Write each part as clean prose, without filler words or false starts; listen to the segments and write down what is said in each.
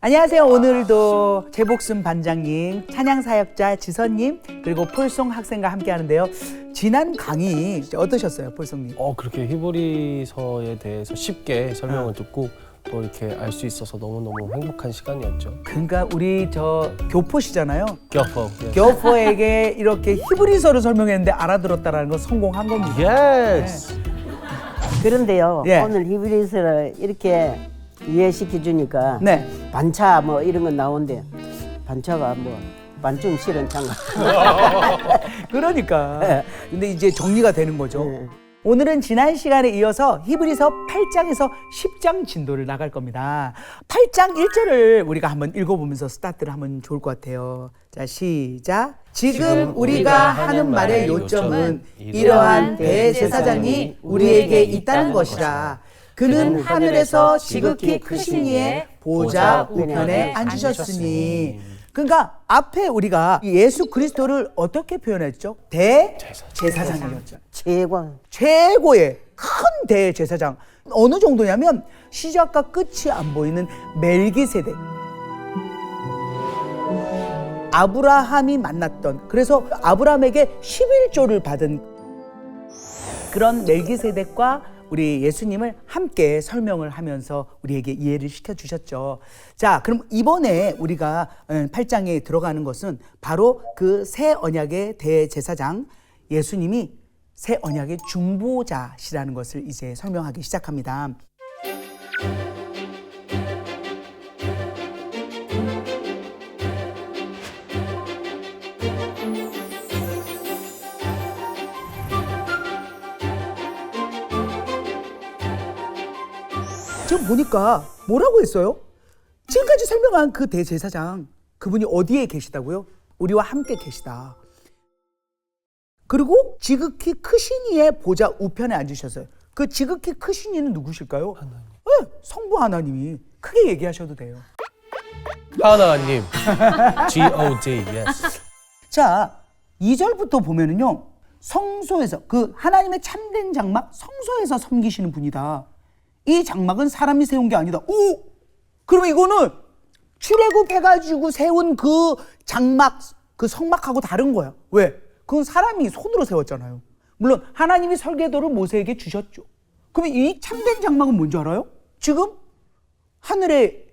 안녕하세요. 오늘도 제복순 반장님, 찬양사역자 지선님, 그리고 폴송 학생과 함께 하는데요. 지난 강의 어떠셨어요, 폴송님? 그렇게 히브리서에 대해서 쉽게 설명을 듣고 또 이렇게 알 수 있어서 너무너무 행복한 시간이었죠. 그러니까 우리 저 교포시잖아요. 교포. 교포에게 이렇게 히브리서를 설명했는데 알아들었다는 건 성공한 겁니다. 예스. 그런데요, 예. 오늘 히브리서를 이렇게 이해시켜 주니까 네. 반차 뭐 이런 건 나온대. 반차가 뭐 반쯤 실은 장가. 그러니까. 근데 이제 정리가 되는 거죠. 네. 오늘은 지난 시간에 이어서 히브리서 8장에서 10장 진도를 나갈 겁니다. 8장 1절을 우리가 한번 읽어보면서 스타트를 하면 좋을 것 같아요. 자, 시작. 지금 우리가 하는 말의 요점은 이러한 대제사장이 우리에게 있다는 것이라. 그는 하늘에서 지극히 크신 이의 보좌 우편에 앉으셨으니. 그러니까 앞에 우리가 예수 그리스도를 어떻게 표현했죠? 대제사장이었죠. 최고의 큰 대제사장. 어느 정도냐면 시작과 끝이 안 보이는 멜기세덱. 아브라함이 만났던, 그래서 아브라함에게 11조를 받은 그런 멜기세덱과 우리 예수님을 함께 설명을 하면서 우리에게 이해를 시켜주셨죠. 자, 그럼 이번에 우리가 8장에 들어가는 것은 바로 그 새 언약의 대제사장 예수님이 새 언약의 중보자시라는 것을 이제 설명하기 시작합니다. 지금 보니까 뭐라고 했어요? 지금까지 설명한 그 대제사장, 그분이 어디에 계시다고요? 우리와 함께 계시다. 그리고 지극히 크신 이의 보좌 우편에 앉으셨어요. 그 지극히 크신 이는 누구실까요? 하나님. 네, 성부 하나님이. 크게 얘기하셔도 돼요. 하나님. G-O-D, yes. 자, 2절부터 보면은요, 성소에서, 그 하나님의 참된 장막 성소에서 섬기시는 분이다. 이 장막은 사람이 세운 게 아니다. 오! 그러면 이거는 출애굽해가지고 세운 그 장막, 그 성막하고 다른 거야. 왜? 그건 사람이 손으로 세웠잖아요. 물론 하나님이 설계도를 모세에게 주셨죠. 그러면 이 참된 장막은 뭔지 알아요? 지금 하늘에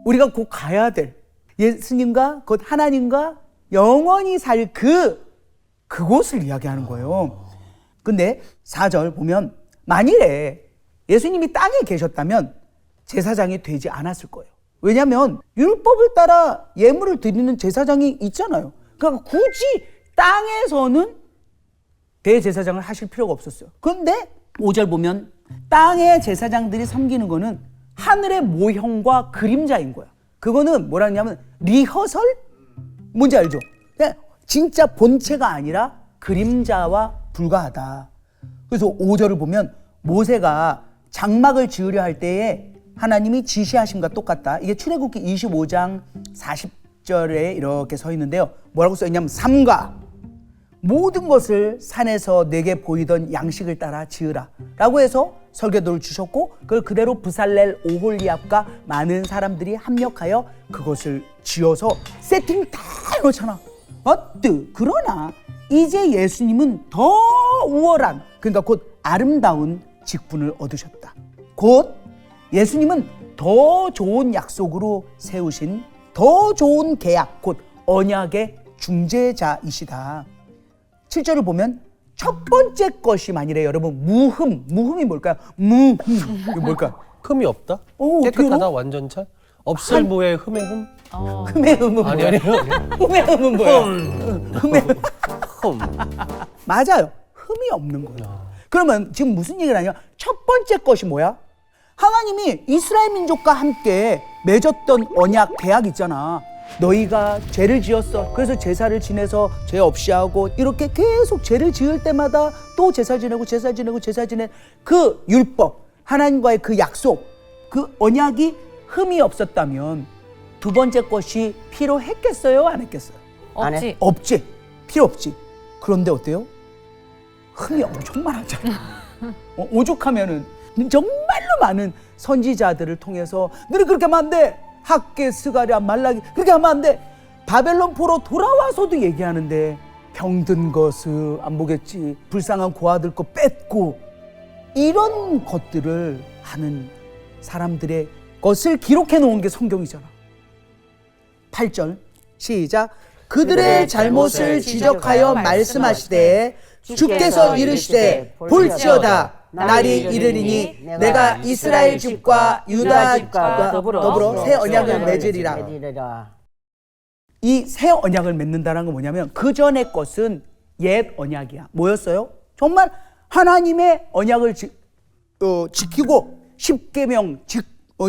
우리가 곧 가야 될 예수님과 곧 하나님과 영원히 살 그곳을 이야기하는 거예요. 근데 4절 보면 만일에 예수님이 땅에 계셨다면 제사장이 되지 않았을 거예요. 왜냐하면 율법을 따라 예물을 드리는 제사장이 있잖아요. 그러니까 굳이 땅에서는 대제사장을 하실 필요가 없었어요. 그런데 5절 보면 땅의 제사장들이 섬기는 거는 하늘의 모형과 그림자인 거야. 그거는 뭐라 하냐면 리허설? 뭔지 알죠? 그냥 진짜 본체가 아니라 그림자와 불과하다. 그래서 5절을 보면 모세가 장막을 지으려 할 때에 하나님이 지시하심과 똑같다. 이게 출애굽기 25장 40절에 이렇게 서 있는데요. 뭐라고 써 있냐면 삼가 모든 것을 산에서 내게 보이던 양식을 따라 지으라 라고 해서 설계도를 주셨고, 그걸 그대로 브살렐 오홀리압과 많은 사람들이 합력하여 그것을 지어서 세팅 다 해놓잖아. 그러나 이제 예수님은 더 우월한, 그러니까 곧 아름다운 직분을 얻으셨다. 곧 예수님은 더 좋은 약속으로 세우신 더 좋은 계약, 곧 언약의 중재자이시다. 7절을 보면 첫 번째 것이 만일에 여러분 무흠이 뭘까요? 이거 뭘까요? 흠이 없다? 어떻게 깨끗하다, 알아? 완전차? 없을 무의 흠의 흠? 흠의 흠은 아니, 뭐야? 아니요. 흠의 흠은 뭐야? 흠의 흠. 맞아요. 흠이 없는 거예요. 그러면 지금 무슨 얘기를 하냐? 첫 번째 것이 뭐야? 하나님이 이스라엘 민족과 함께 맺었던 언약, 계약 있잖아. 너희가 죄를 지었어. 그래서 제사를 지내서 죄 없이 하고 이렇게 계속 죄를 지을 때마다 또 제사 지내고 그 율법, 하나님과의 그 약속, 그 언약이 흠이 없었다면 두 번째 것이 필요했겠어요? 안 했겠어요? 없지. 없지. 필요 없지. 그런데 어때요? 흠이 엄청 많았잖아. 오죽하면은 정말로 많은 선지자들을 통해서 너희 그렇게 하면 안 돼. 학계, 스가랴, 말라기 그렇게 하면 안 돼. 바벨론 포로 돌아와서도 얘기하는데 병든 것을 안 보겠지, 불쌍한 고아들 거 뺏고, 이런 것들을 하는 사람들의 것을 기록해 놓은 게 성경이잖아. 8절 시작. 그들의 잘못을 지적하여 말씀하시되 주께서 이르시되 볼지어다 날이 이르리니 내가 이스라엘 집과 유다 집과 더불어 새 언약을 맺으리라. 이 새 언약을 맺는다는 건 뭐냐면 그 전의 것은 옛 언약이야. 뭐였어요? 정말 하나님의 언약을 지키고 10계명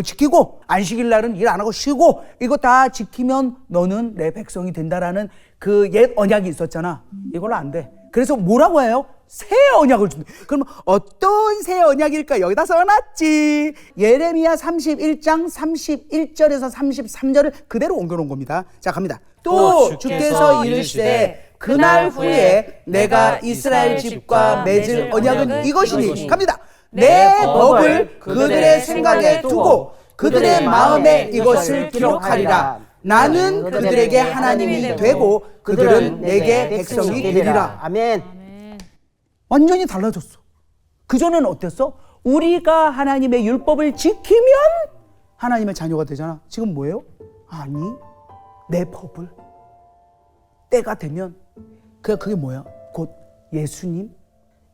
지키고 안식일 날은 일 안 하고 쉬고 이거 다 지키면 너는 내 백성이 된다라는 그 옛 언약이 있었잖아. 이걸로 안 돼. 그래서 뭐라고 해요? 새 언약을 준다. 그럼 어떤 새 언약일까? 여기다 써놨지. 예레미야 31장 31절에서 33절을 그대로 옮겨놓은 겁니다. 자, 갑니다. 또 주께서 이르시되 그날 후에 내가 이스라엘 집과 맺을 언약은 이것이니, 갑니다. 내 법을 그들의 생각에 두고 그들의 마음에 이것을 기록하리라. 나는 그들에게 하나님이 되고 그들은 내게 백성이 되리라. 아멘. 완전히 달라졌어. 그전에는 어땠어? 우리가 하나님의 율법을 지키면 하나님의 자녀가 되잖아. 지금 뭐예요? 아니, 내 법을 때가 되면 그게 뭐야? 곧 예수님,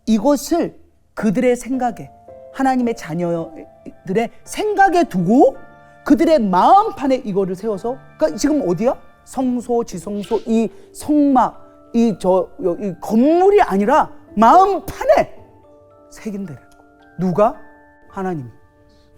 이것을 그들의 생각에, 하나님의 자녀들의 생각에 두고 그들의 마음판에 이거를 세워서, 그러니까 지금 어디야? 성소, 지성소, 이 성막, 이 건물이 아니라 마음판에 새긴다는 거. 누가? 하나님이.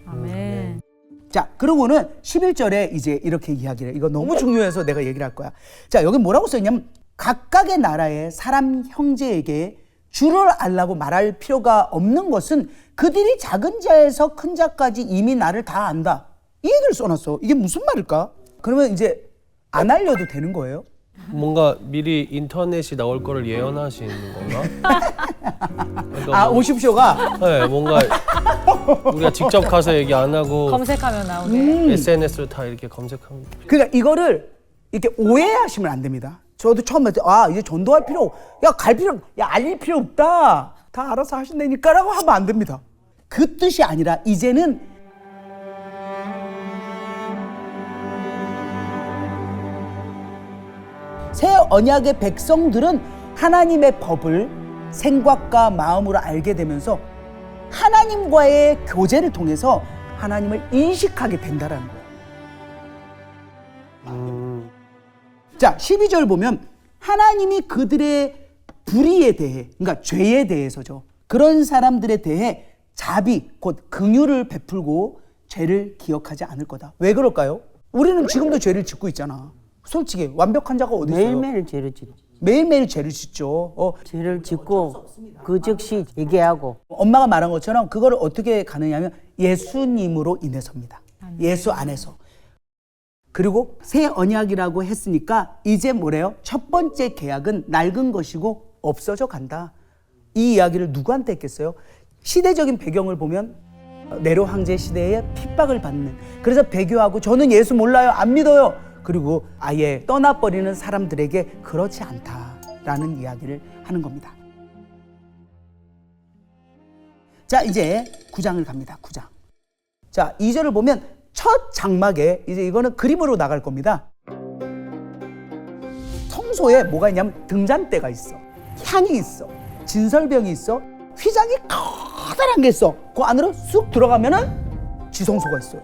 아멘. 자, 그러고는 11절에 이제 이렇게 이야기를 해. 이거 너무 중요해서 내가 얘기를 할 거야. 자, 여기 뭐라고 써있냐면 각각의 나라의 사람 형제에게 주를 알라고 말할 필요가 없는 것은 그들이 작은 자에서 큰 자까지 이미 나를 다 안다. 이 얘기를 써놨어. 이게 무슨 말일까? 그러면 이제 안 알려도 되는 거예요? 뭔가 미리 인터넷이 나올 거를 예언하시는 건가? 그러니까 오십쇼가? 네, 뭔가 우리가 직접 가서 얘기 안 하고 검색하면 나오게. SNS로 다 이렇게 검색하면. 그러니까 이거를 이렇게 오해하시면 안 됩니다. 저도 처음에 이제 전도할 필요, 갈 필요, 알릴 필요 없다. 다 알아서 하신다니까라고 하면 안 됩니다. 그 뜻이 아니라 이제는 새 언약의 백성들은 하나님의 법을 생각과 마음으로 알게 되면서 하나님과의 교제를 통해서 하나님을 인식하게 된다라는 거예요. 자, 12절 보면 하나님이 그들의 불의에 대해, 그러니까 죄에 대해서죠. 그런 사람들에 대해 자비, 곧 긍휼을 베풀고 죄를 기억하지 않을 거다. 왜 그럴까요? 우리는 지금도 죄를 짓고 있잖아. 솔직히 완벽한 자가 어디 있어요? 매일매일 죄를 짓죠. 매일매일 죄를 짓죠. 죄를 짓고 그 즉시 회개하고. 엄마가 말한 것처럼 그거를 어떻게 가느냐면 예수님으로 인해서입니다. 예수 안에서. 그리고 새 언약이라고 했으니까 이제 뭐래요? 첫 번째 계약은 낡은 것이고 없어져 간다. 이 이야기를 누구한테 했겠어요? 시대적인 배경을 보면 네로 황제 시대에 핍박을 받는, 그래서 배교하고 저는 예수 몰라요, 안 믿어요, 그리고 아예 떠나버리는 사람들에게 그렇지 않다라는 이야기를 하는 겁니다. 자, 이제 9장을 갑니다. 9장. 자, 2절을 보면 첫 장막에, 이제 이거는 그림으로 나갈 겁니다. 성소에 뭐가 있냐면 등잔대가 있어, 향이 있어, 진설병이 있어, 휘장이 커다란 게 있어. 그 안으로 쑥 들어가면은 지성소가 있어요.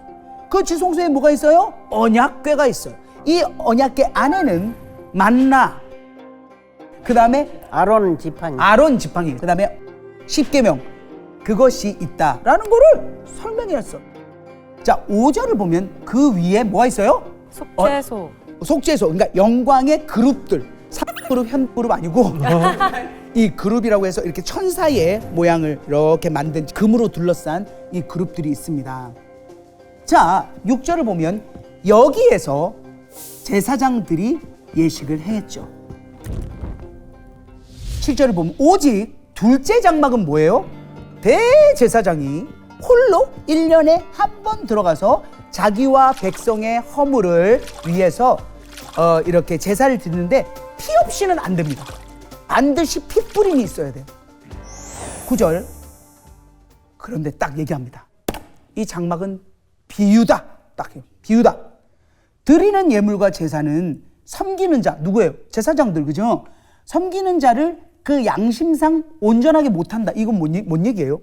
그 지성소에 뭐가 있어요? 언약궤가 있어요. 이 언약궤 안에는 만나, 그 다음에 아론 지팡이. 아론 지팡이, 그 다음에 10계명, 그것이 있다라는 거를 설명했어. 자, 5절을 보면 그 위에 뭐가 있어요? 속죄소. 속죄소, 그러니까 영광의 그룹들, 3그룹, 현그룹 아니고 이 그룹이라고 해서 이렇게 천사의 모양을 이렇게 만든 금으로 둘러싼 이 그룹들이 있습니다. 자, 6절을 보면 여기에서 제사장들이 예식을 행했죠. 7절을 보면 오직 둘째 장막은 뭐예요? 대제사장이 홀로 1년에 한 번 들어가서 자기와 백성의 허물을 위해서 이렇게 제사를 드리는데 피 없이는 안 됩니다. 반드시 피 뿌림이 있어야 돼요. 9절. 그런데 딱 얘기합니다. 이 장막은 비유다. 딱 해요. 비유다. 드리는 예물과 제사는 섬기는 자, 누구예요? 제사장들, 그죠? 섬기는 자를 그 양심상 온전하게 못한다. 이건 뭔 얘기예요?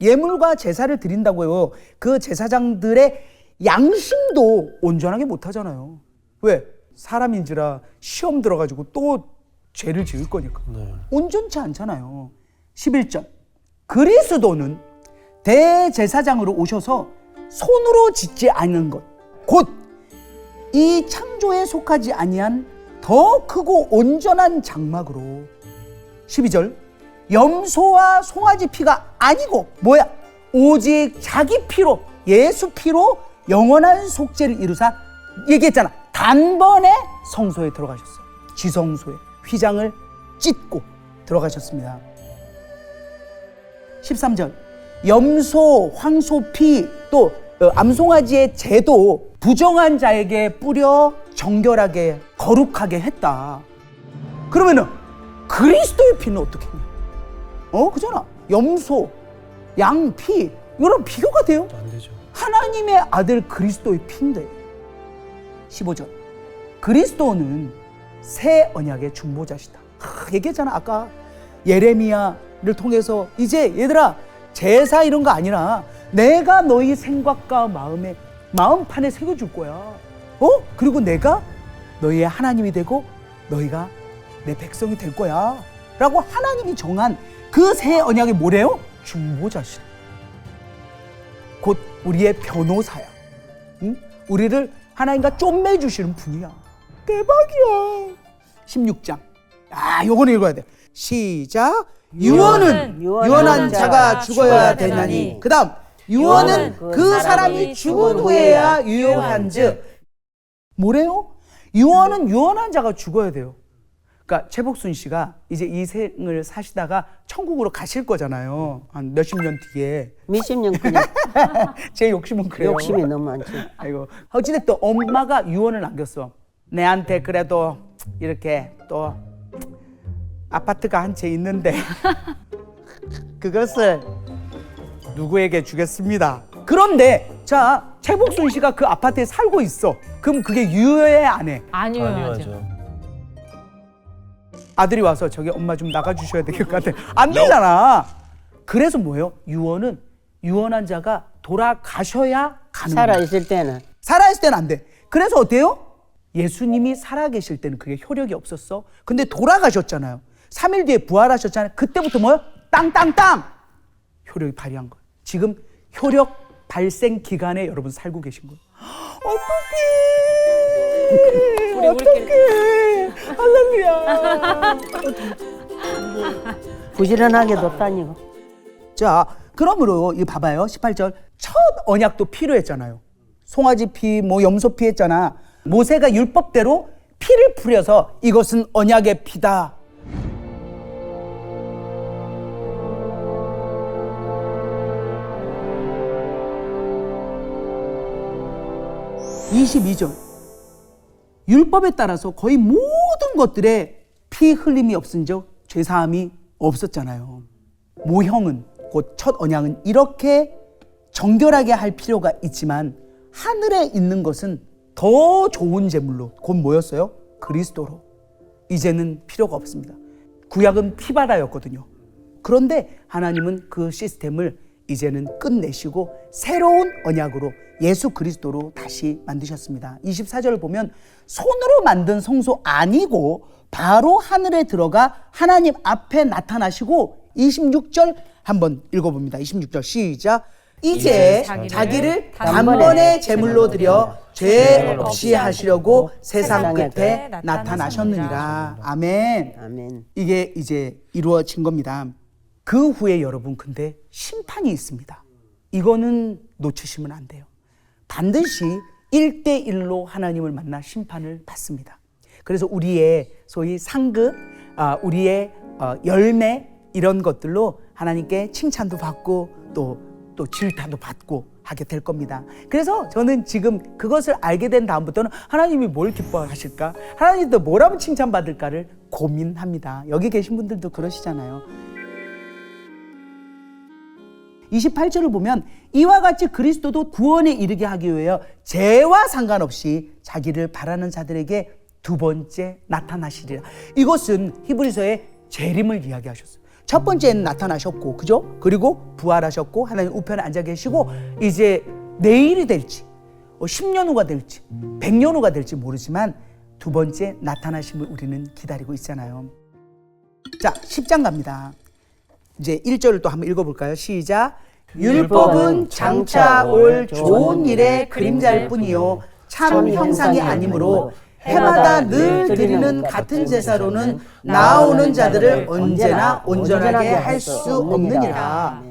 예물과 제사를 드린다고요. 그 제사장들의 양심도 온전하게 못하잖아요. 왜? 사람인지라 시험 들어가지고 또 죄를 지을 거니까. 네. 온전치 않잖아요. 11절. 그리스도는 대제사장으로 오셔서 손으로 짓지 않은 것, 곧 이 창조에 속하지 아니한 더 크고 온전한 장막으로. 12절. 염소와 송아지 피가 아니고 뭐야? 오직 자기 피로, 예수 피로 영원한 속죄를 이루사, 얘기했잖아. 단번에 성소에 들어가셨어요. 지성소에 휘장을 찢고 들어가셨습니다. 13절. 염소, 황소 피, 또 암송아지의 제도 부정한 자에게 뿌려 정결하게 거룩하게 했다. 그러면은 그리스도의 피는 어떻게 했냐? 그잖아. 염소, 양 피, 이거랑 비교가 돼요? 안 되죠. 하나님의 아들 그리스도의 피인데. 15절. 그리스도는 새 언약의 중보자시다. 얘기했잖아. 아까 예레미야를 통해서 이제 얘들아, 제사 이런 거 아니라 내가 너희 생각과 마음판에 새겨줄 거야. 그리고 내가 너희의 하나님이 되고 너희가 내 백성이 될 거야. 라고 하나님이 정한 그 새 언약이 뭐래요? 중보자시다. 곧 우리의 변호사야. 응? 우리를 하나님과 쫌매주시는 분이야. 대박이야. 16장. 요거는 읽어야 돼. 시작. 유언은 유언한 자가 죽어야 되나니. 그 다음 유언은 그 사람이 죽은 후에야 유효한즉. 뭐래요? 유언은 유언한 자가 죽어야 돼요. 그러니까 최복순 씨가 이제 이 생을 사시다가 천국으로 가실 거잖아요. 한 몇십 년 뒤에. 몇십 년 그냥 제 욕심은 그래요. 욕심이 너무 많지. 아이고. 어찌됐든 엄마가 유언을 남겼어. 내한테 그래도 이렇게 또 아파트가 한 채 있는데 그것을 누구에게 주겠습니다. 그런데 자, 최복순 씨가 그 아파트에 살고 있어. 그럼 그게 유효해 안 해? 아니요. 아니죠. 아들이 와서 저기 엄마 좀 나가주셔야 될 것 같아. 안 되잖아. 그래서 뭐예요? 유언은 유언한 자가 돌아가셔야 가는 거야. 살아있을 때는. 살아있을 때는 안 돼. 그래서 어때요? 예수님이 살아계실 때는 그게 효력이 없었어. 근데 돌아가셨잖아요. 3일 뒤에 부활하셨잖아요. 그때부터 뭐예요? 땅땅땅! 효력이 발휘한 거예요. 지금 효력 발생 기간에 여러분 살고 계신 거예요. 어떡해! 어떡해! 할렐루야! 부지런하게도 다니고. 자, 그러므로 이 봐봐요. 18절. 첫 언약도 필요했잖아요. 송아지 피, 염소 피 했잖아. 모세가 율법대로 피를 뿌려서 이것은 언약의 피다. (22절) 율법에 따라서 거의 모든 것들에 피 흘림이 없은즉 죄사함이 없었잖아요. 모형은 곧 첫 언약은 이렇게 정결하게 할 필요가 있지만 하늘에 있는 것은 더 좋은 제물로 곧 뭐였어요? 그리스도로. 이제는 필요가 없습니다. 구약은 피바다였거든요. 그런데 하나님은 그 시스템을 이제는 끝내시고 새로운 언약으로 예수 그리스도로 다시 만드셨습니다. 24절을 보면 손으로 만든 성소 아니고 바로 하늘에 들어가 하나님 앞에 나타나시고 26절 한번 읽어봅니다. 26절 시작. 이제 자기를 단번에 제물로 드려 죄 없이 하시려고 세상 끝에 나타나셨느니라. 아멘. 아멘. 이게 이제 이루어진 겁니다. 그 후에 여러분 근데 심판이 있습니다. 이거는 놓치시면 안 돼요. 반드시 1대1로 하나님을 만나 심판을 받습니다. 그래서 우리의 소위 상급, 우리의 열매 이런 것들로 하나님께 칭찬도 받고 또 질타도 받고 하게 될 겁니다. 그래서 저는 지금 그것을 알게 된 다음부터는 하나님이 뭘 기뻐하실까? 하나님도 뭐라고 칭찬받을까를 고민합니다. 여기 계신 분들도 그러시잖아요. 28절을 보면 이와 같이 그리스도도 구원에 이르게 하기 위하여 죄와 상관없이 자기를 바라는 자들에게 두 번째 나타나시리라. 이것은 히브리서의 재림을 이야기하셨어요. 첫 번째는 나타나셨고, 그죠? 그리고 부활하셨고 하나님 우편에 앉아 계시고, 이제 내일이 될지 10년 후가 될지 100년 후가 될지 모르지만 두 번째 나타나심을 우리는 기다리고 있잖아요. 자, 10장 갑니다. 이제 1절을 또 한번 읽어볼까요? 시작. 율법은 장차 올 좋은 일의 그림자일 뿐이요 참 형상이 아니므로 해마다 늘 드리는 같은 제사로는 나아오는 자들을 언제나 온전하게 할 수 없느니라.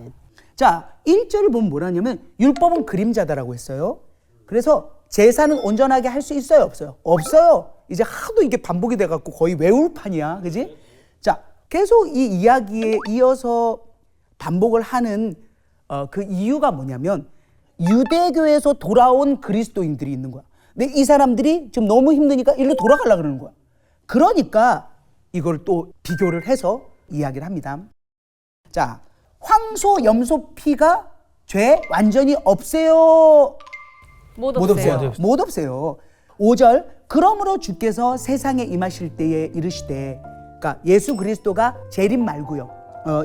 자, 1절을 보면 뭐라냐면 율법은 그림자다라고 했어요. 그래서 제사는 온전하게 할 수 있어요, 없어요? 없어요. 이제 하도 이게 반복이 돼갖고 거의 외울 판이야, 그지? 자, 계속 이 이야기에 이어서 반복을 하는 그 이유가 뭐냐면 유대교에서 돌아온 그리스도인들이 있는 거야. 근데 이 사람들이 지금 너무 힘드니까 일로 돌아가려고 그러는 거야. 그러니까 이걸 또 비교를 해서 이야기를 합니다. 자, 황소, 염소 피가 죄 완전히 없애요? 못 없애요. 못 없애요. 5절, 그러므로 주께서 세상에 임하실 때에 이르시되, 그러니까 예수 그리스도가 재림 말고요.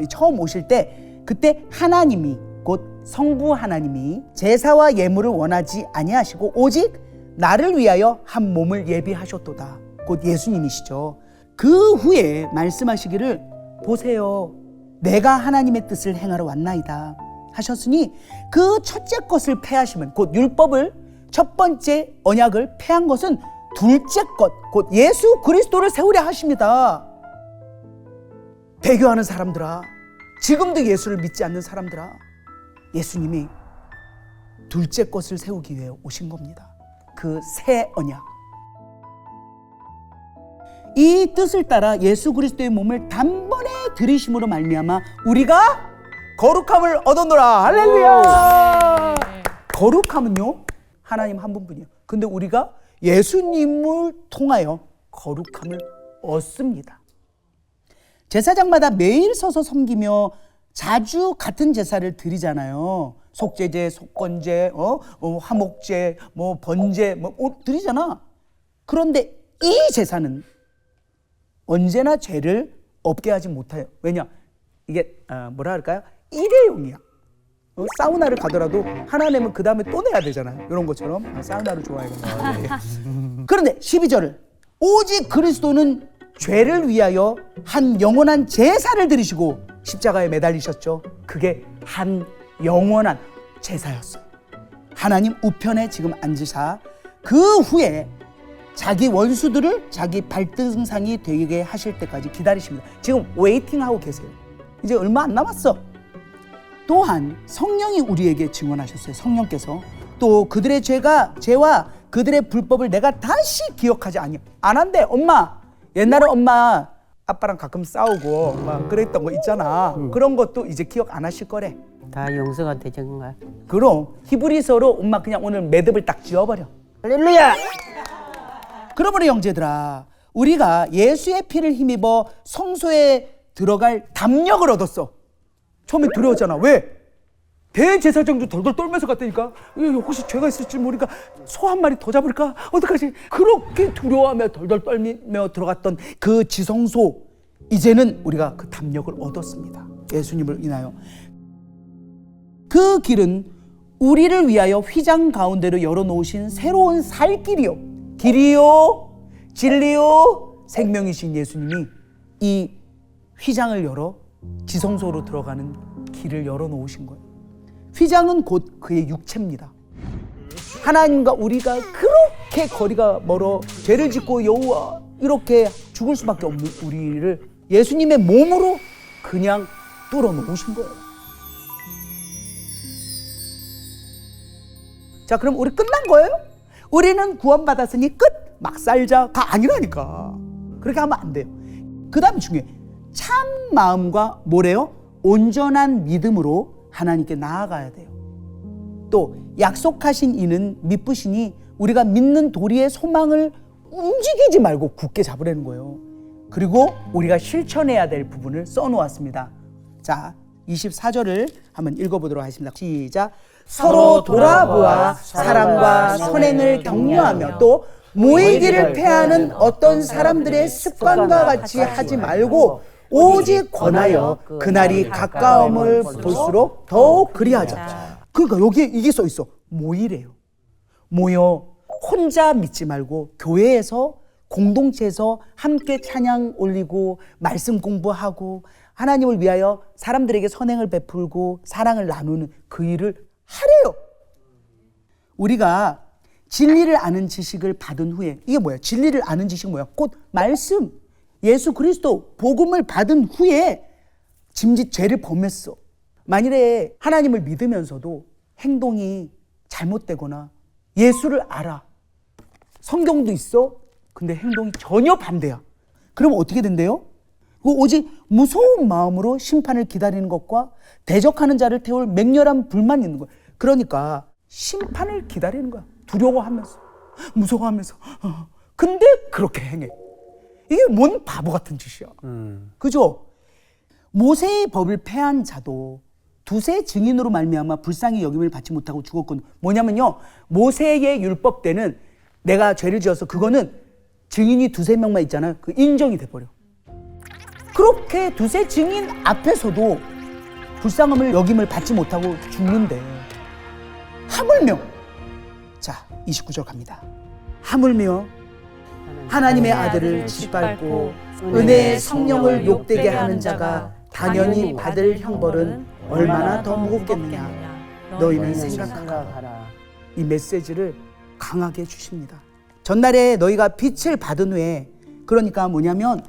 처음 오실 때 그때 하나님이 곧 성부 하나님이 제사와 예물을 원하지 아니하시고 오직 나를 위하여 한 몸을 예비하셨도다. 곧 예수님이시죠. 그 후에 말씀하시기를 보세요. 내가 하나님의 뜻을 행하러 왔나이다 하셨으니 그 첫째 것을 폐하시면 곧 율법을 첫 번째 언약을 폐한 것은 둘째 것 곧 예수 그리스도를 세우려 하십니다. 배교하는 사람들아, 지금도 예수를 믿지 않는 사람들아, 예수님이 둘째 것을 세우기 위해 오신 겁니다. 그 새 언약. 이 뜻을 따라 예수 그리스도의 몸을 단번에 들이심으로 말미암아 우리가 거룩함을 얻었노라. 할렐루야. 거룩함은요 하나님 한 분뿐이에요. 근데 우리가 예수님을 통하여 거룩함을 얻습니다. 제사장마다 매일 서서 섬기며 자주 같은 제사를 드리잖아요. 속죄제, 속건제, 화목제, 번제 드리잖아. 그런데 이 제사는 언제나 죄를 없게 하지 못해요. 왜냐? 이게 뭐라 할까요? 일회용이야. 사우나를 가더라도 하나 내면 그 다음에 또 내야 되잖아요. 이런 것처럼 사우나를 좋아해요. 그런데 12절을 오직 그리스도는 죄를 위하여 한 영원한 제사를 드리시고 십자가에 매달리셨죠. 그게 한 영원한 제사였어요. 하나님 우편에 지금 앉으사 그 후에 자기 원수들을 자기 발등상이 되게 하실 때까지 기다리십니다. 지금 웨이팅하고 계세요. 이제 얼마 안 남았어. 또한 성령이 우리에게 증언하셨어요. 성령께서 또 그들의 죄와 그들의 불법을 내가 다시 기억하지 안 한대. 엄마, 옛날에 엄마 아빠랑 가끔 싸우고 막 그랬던 거 있잖아. 그런 것도 이제 기억 안 하실 거래. 다 용서가 되던가. 그럼 히브리서로 엄마 그냥 오늘 매듭을 딱 지어버려. 할렐루야. 그러므로 형제들아, 우리가 예수의 피를 힘입어 성소에 들어갈 담력을 얻었어. 처음에 두려웠잖아. 왜? 대제사장도 덜덜 떨면서 갔다니까. 혹시 죄가 있을지 모르니까 소 한 마리 더 잡을까? 어떡하지? 그렇게 두려워하며 덜덜 떨며 들어갔던 그 지성소, 이제는 우리가 그 담력을 얻었습니다. 예수님을 인하여. 그 길은 우리를 위하여 휘장 가운데로 열어놓으신 새로운 살 길이요, 길이요, 진리요, 생명이신 예수님이 이 휘장을 열어 지성소로 들어가는 길을 열어놓으신 거예요. 휘장은 곧 그의 육체입니다. 하나님과 우리가 그렇게 거리가 멀어 죄를 짓고 여호와 이렇게 죽을 수밖에 없는 우리를 예수님의 몸으로 그냥 뚫어놓으신 거예요. 자, 그럼 우리 끝난 거예요? 우리는 구원받았으니 끝! 막 살자가 아니라니까. 그렇게 하면 안 돼요. 그 다음 중에 참 마음과 뭐래요? 온전한 믿음으로 하나님께 나아가야 돼요. 또 약속하신 이는 미쁘시니 우리가 믿는 도리의 소망을 움직이지 말고 굳게 잡으라는 거예요. 그리고 우리가 실천해야 될 부분을 써놓았습니다. 자, 24절을 한번 읽어보도록 하겠습니다. 시작. 서로 돌아보아 사랑과 선행을 격려하며 또 모이기를 패하는 어떤 사람들의 습관과 같이 하지 말고 오직 권하여 그날이 가까움을 볼수록 더욱 그리하자. 그러니까 여기에 이게 써 있어. 모이래요. 모여 혼자 믿지 말고 교회에서 공동체에서 함께 찬양 올리고 말씀 공부하고 하나님을 위하여 사람들에게 선행을 베풀고 사랑을 나누는 그 일을 하래요. 우리가 진리를 아는 지식을 받은 후에, 이게 뭐야? 진리를 아는 지식은 뭐야? 곧 말씀, 예수 그리스도 복음을 받은 후에 짐짓 죄를 범했어. 만일에 하나님을 믿으면서도 행동이 잘못되거나 예수를 알아, 성경도 있어, 근데 행동이 전혀 반대야. 그러면 어떻게 된대요? 오직 무서운 마음으로 심판을 기다리는 것과 대적하는 자를 태울 맹렬한 불만이 있는 거야. 그러니까 심판을 기다리는 거야. 두려워하면서, 무서워하면서. 근데 그렇게 행해. 이게 뭔 바보 같은 짓이야. 그죠? 모세의 법을 폐한 자도 두세 증인으로 말미암아 불쌍히 여김을 받지 못하고 죽었거든. 뭐냐면요, 모세의 율법 때는 내가 죄를 지어서 그거는 증인이 두세 명만 있잖아요. 그 인정이 돼버려. 그렇게 두세 증인 앞에서도 불쌍함을 여김을 받지 못하고 죽는데, 하물며, 자 29절 갑니다. 하물며 하나님의 아들을 짓밟고 은혜의 성령을 욕되게 하는 자가 단연히 받을 형벌은 얼마나 더 무겁겠느냐. 너희는 생각하라. 이 메시지를 강하게 주십니다. 전날에 너희가 빛을 받은 후에, 그러니까 뭐냐면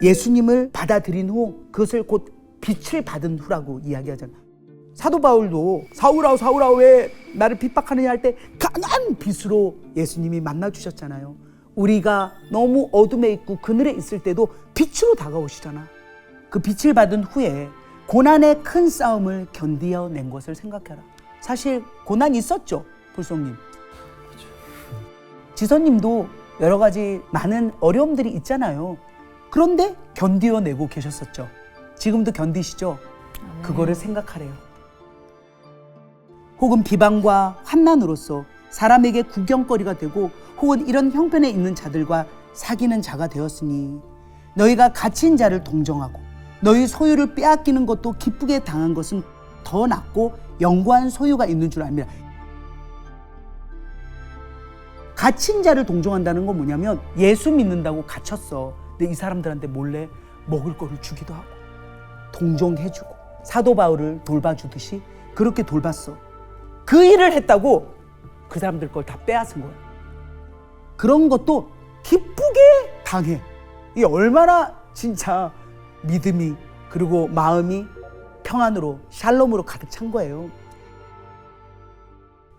예수님을 받아들인 후 그것을 곧 빛을 받은 후라고 이야기하잖아요. 사도 바울도 사울아 사울아 왜 나를 핍박하느냐 할 때 강한 빛으로 예수님이 만나주셨잖아요. 우리가 너무 어둠에 있고 그늘에 있을 때도 빛으로 다가오시잖아. 그 빛을 받은 후에 고난의 큰 싸움을 견디어낸 것을 생각해라. 사실 고난이 있었죠, 불송님. 지선님도 여러 가지 많은 어려움들이 있잖아요. 그런데 견디어내고 계셨었죠. 지금도 견디시죠? 그거를 생각하래요. 혹은 비방과 환난으로서 사람에게 구경거리가 되고 혹은 이런 형편에 있는 자들과 사귀는 자가 되었으니 너희가 갇힌 자를 동정하고 너희 소유를 빼앗기는 것도 기쁘게 당한 것은 더 낫고 영구한 소유가 있는 줄 압니다. 갇힌 자를 동정한다는 건 뭐냐면 예수 믿는다고 갇혔어. 근데 이 사람들한테 몰래 먹을 거를 주기도 하고 동정해주고 사도 바울을 돌봐주듯이 그렇게 돌봤어. 그 일을 했다고 그 사람들 걸 다 빼앗은 거야. 그런 것도 기쁘게 당해. 이게 얼마나 진짜 믿음이 그리고 마음이 평안으로 샬롬으로 가득 찬 거예요.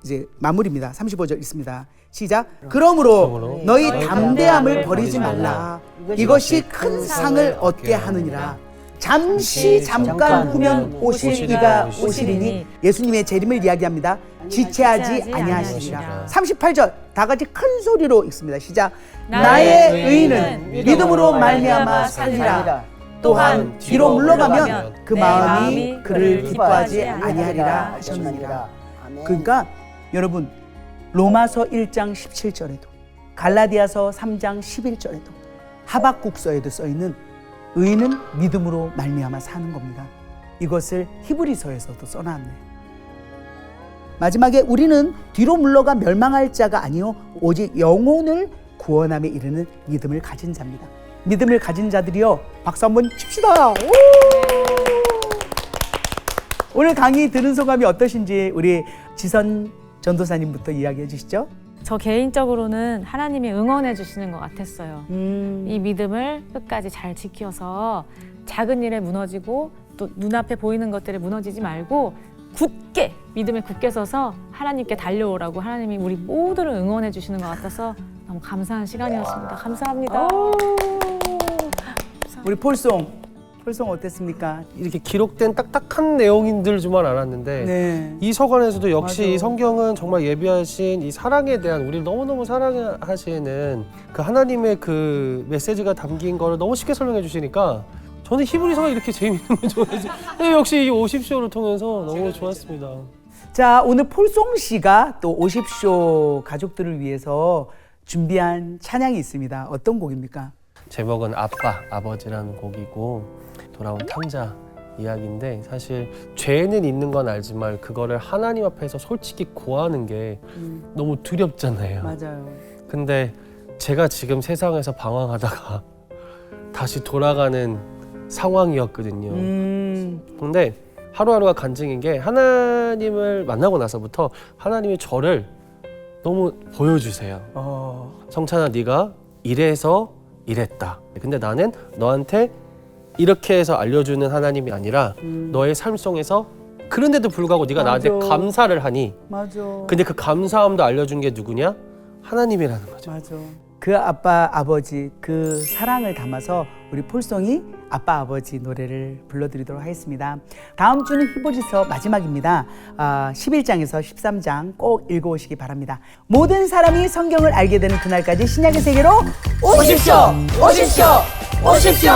이제 마무리입니다. 35절 있습니다. 시작. 그러므로 너희 담대함을 버리지 말라. 이것이 큰 상을 얻게 하느니라. 잠깐 후면 오실 이가 오시리니 예수님의 재림을 이야기합니다. 지체하지 아니하시리라. 38절 다 같이 큰 소리로 읽습니다. 시작. 나의 의인은 믿음으로 말미암아 살리라. 또한 뒤로 물러가면 그 마음이 그를 기뻐하지 아니하리라 하셨느니라. 그러니까 여러분, 로마서 1장 17절에도 갈라디아서 3장 11절에도 하박국서에도 써있는 의인은 믿음으로 말미암아 사는 겁니다. 이것을 히브리서에서도 써놨네요. 마지막에 우리는 뒤로 물러가 멸망할 자가 아니요 오직 영혼을 구원함에 이르는 믿음을 가진 자입니다. 믿음을 가진 자들이요, 박수 한번 칩시다. 오늘 강의 들은 소감이 어떠신지 우리 지선 전도사님부터 이야기해 주시죠. 저 개인적으로는 하나님이 응원해 주시는 것 같았어요. 이 믿음을 끝까지 잘 지켜서 작은 일에 무너지고 또 눈앞에 보이는 것들에 무너지지 말고 굳게, 믿음에 굳게 서서 하나님께 달려오라고 하나님이 우리 모두를 응원해 주시는 것 같아서 너무 감사한 시간이었습니다. 감사합니다. 우리 폴송 폴송 어땠습니까? 이렇게 기록된 딱딱한 내용인 줄만 알았는데 네. 이 서간에서도 역시 맞아. 이 성경은 정말 예비하신 이 사랑에 대한 우리를 너무너무 사랑하시는 그 하나님의 그 메시지가 담긴 거를 너무 쉽게 설명해 주시니까 저는 히브리서가 이렇게 재미있는 걸 좋아해서 역시 이 50쇼를 통해서 너무 좋았습니다. 자, 오늘 폴송 씨가 또 50쇼 가족들을 위해서 준비한 찬양이 있습니다. 어떤 곡입니까? 제목은 아빠, 아버지라는 곡이고 돌아온 탕자 이야기인데 사실 죄는 있는 건 알지만 그거를 하나님 앞에서 솔직히 고하는 게 너무 두렵잖아요. 맞아요. 근데 제가 지금 세상에서 방황하다가 다시 돌아가는 상황이었거든요. 근데 하루하루가 간증인 게 하나님을 만나고 나서부터 하나님이 저를 너무 보여주세요. 성찬아, 네가 이래서 이랬다. 근데 나는 너한테 이렇게 해서 알려주는 하나님이 아니라 너의 삶 속에서 그런데도 불구하고 네가 맞아. 나한테 감사를 하니 맞아. 근데 그 감사함도 알려준 게 누구냐? 하나님이라는 거죠. 맞아. 그 아빠 아버지 그 사랑을 담아서 우리 폴송이 아빠 아버지 노래를 불러드리도록 하겠습니다. 다음 주는 히브리서 마지막입니다. 11장에서 13장 꼭 읽어오시기 바랍니다. 모든 사람이 성경을 알게 되는 그날까지 신약의 세계로 오십시오! 오십시오! 오십시오!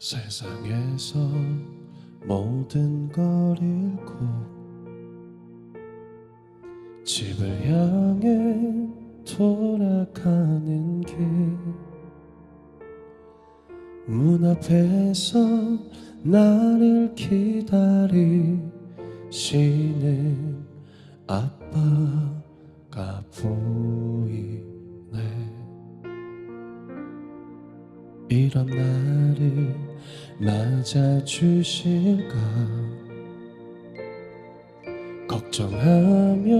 세상에서 모든 걸 잃고 집을 향해 돌아가는 길 문 앞에서 나를 기다리시는 아빠가 보이네. 이런 나를 맞아주실까 걱정하며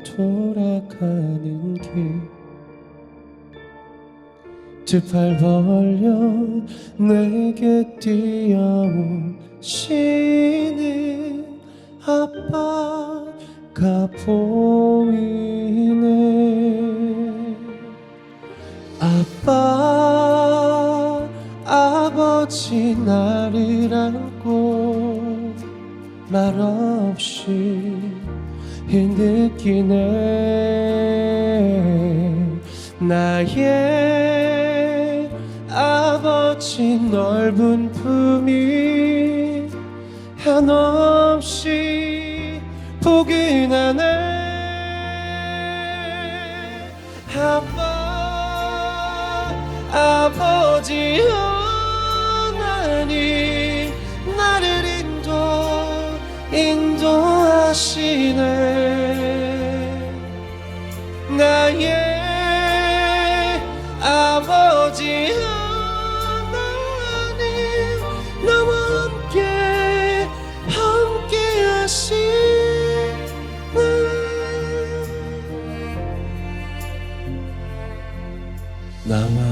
돌아가는 길 두 팔 벌려 내게 뛰어오시는 아빠가 보이네. 아빠 아버지 나를 안고 말없이 느끼네. 나의 아버지 넓은 품이 한없이 포근하네. 아빠 아버지 하나님 나를 인도하시네. 나의 아버지 하나님 나와 함께 하시네. 나와